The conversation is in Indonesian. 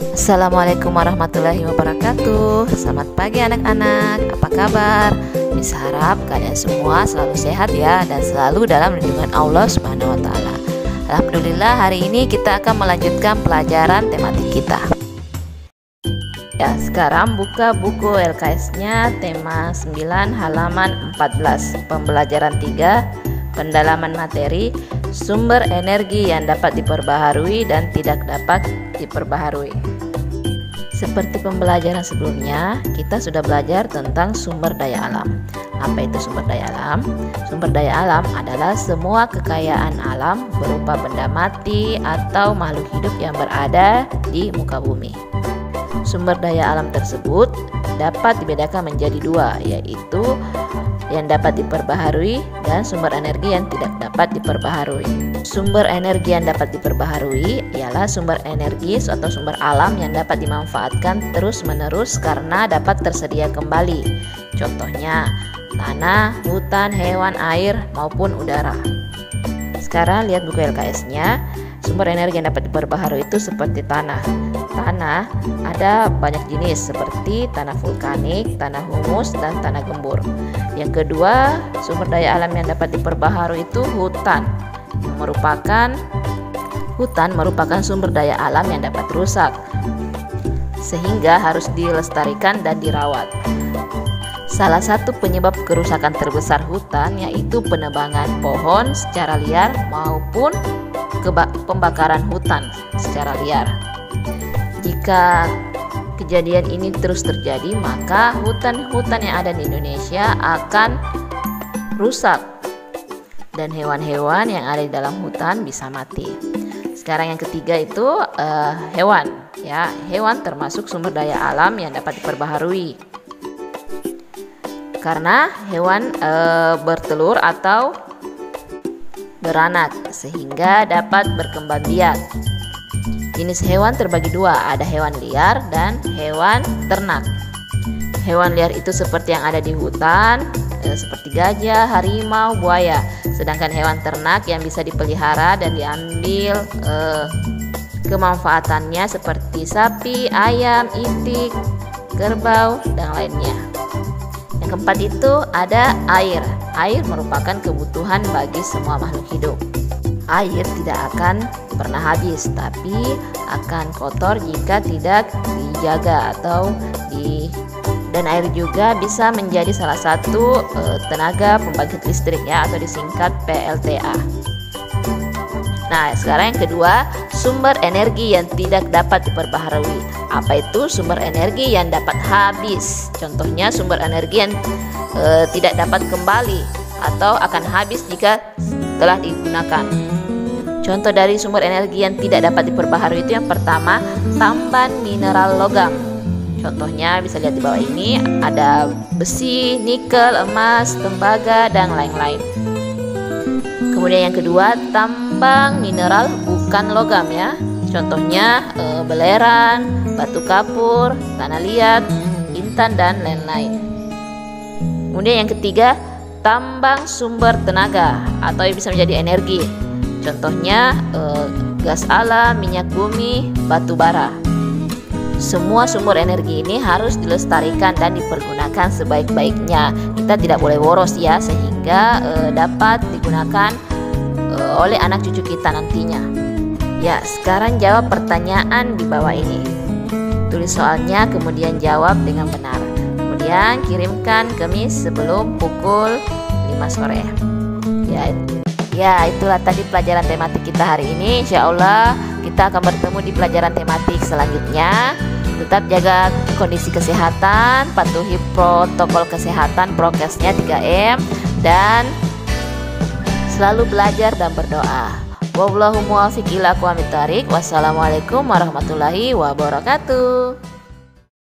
Assalamualaikum warahmatullahi wabarakatuh. Selamat pagi anak-anak, apa kabar? Bisa harap kalian semua selalu sehat ya, dan selalu dalam lindungan Allah Subhanahu wa Ta'ala. Alhamdulillah, hari ini kita akan melanjutkan pelajaran tematik kita. Ya, sekarang buka buku LKS-nya, tema 9 halaman 14, pembelajaran 3, pendalaman materi, sumber energi yang dapat diperbaharui dan tidak dapat diperbaharui. Seperti pembelajaran sebelumnya, kita sudah belajar tentang sumber daya alam. Apa itu sumber daya alam? Sumber daya alam adalah semua kekayaan alam berupa benda mati atau makhluk hidup yang berada di muka bumi. Sumber daya alam tersebut dapat dibedakan menjadi dua, yaitu yang dapat diperbaharui dan sumber energi yang tidak dapat diperbaharui. Sumber energi yang dapat diperbaharui ialah sumber energi atau sumber alam yang dapat dimanfaatkan terus-menerus karena dapat tersedia kembali. Contohnya tanah, hutan, hewan, air, maupun udara. Sekarang lihat buku LKS-nya. Sumber energi yang dapat diperbaharui itu seperti tanah. Tanah ada banyak jenis seperti tanah vulkanik, tanah humus, dan tanah gembur. Yang kedua, sumber daya alam yang dapat diperbaharui itu hutan. Hutan merupakan sumber daya alam yang dapat rusak, sehingga harus dilestarikan dan dirawat. Salah satu penyebab kerusakan terbesar hutan yaitu penebangan pohon secara liar maupun pembakaran hutan secara liar. Jika kejadian ini terus terjadi, maka hutan-hutan yang ada di Indonesia akan rusak dan hewan-hewan yang ada di dalam hutan bisa mati. Sekarang yang ketiga itu hewan. Ya, hewan termasuk sumber daya alam yang dapat diperbaharui. Karena hewan bertelur atau beranak sehingga dapat berkembang biak. Jenis hewan terbagi dua, ada hewan liar dan hewan ternak. Hewan liar itu seperti yang ada di hutan, seperti gajah, harimau, buaya. Sedangkan hewan ternak yang bisa dipelihara dan diambil kemanfaatannya seperti sapi, ayam, itik, kerbau, dan lainnya. Yang keempat itu ada air. Air merupakan kebutuhan bagi semua makhluk hidup. Air tidak akan pernah habis, tapi akan kotor jika tidak dijaga dan air juga bisa menjadi salah satu tenaga pembangkit listrik ya, atau disingkat PLTA. Nah, sekarang yang kedua, sumber energi yang tidak dapat diperbaharui. Apa itu sumber energi yang dapat habis? Contohnya sumber energi yang tidak dapat kembali atau akan habis jika telah digunakan. Contoh dari sumber energi yang tidak dapat diperbaharui itu yang pertama, tambahan mineral logam. Contohnya bisa lihat di bawah ini, ada besi, nikel, emas, tembaga, dan lain-lain. Kemudian yang kedua, tambang mineral bukan logam ya. Contohnya belerang, batu kapur, tanah liat, intan, dan lain-lain. Kemudian yang ketiga, tambang sumber tenaga atau yang bisa menjadi energi. Contohnya gas alam, minyak bumi, batu bara. Semua sumber energi ini harus dilestarikan dan dipergunakan sebaik-baiknya. Kita tidak boleh boros ya, sehingga dapat digunakan oleh anak cucu kita nantinya. Ya, sekarang jawab pertanyaan di bawah ini. Tulis soalnya, kemudian jawab dengan benar. Kemudian kirimkan ke Miss sebelum pukul 5 sore. Ya, itulah tadi pelajaran tematik kita hari ini. Insya Allah kita akan bertemu di pelajaran tematik selanjutnya. Tetap jaga kondisi kesehatan, patuhi protokol kesehatan, prokesnya 3M, dan selalu belajar dan berdoa. Wallahu muwaffiq ila aqwamit thoriq. Wassalamualaikum warahmatullahi wabarakatuh.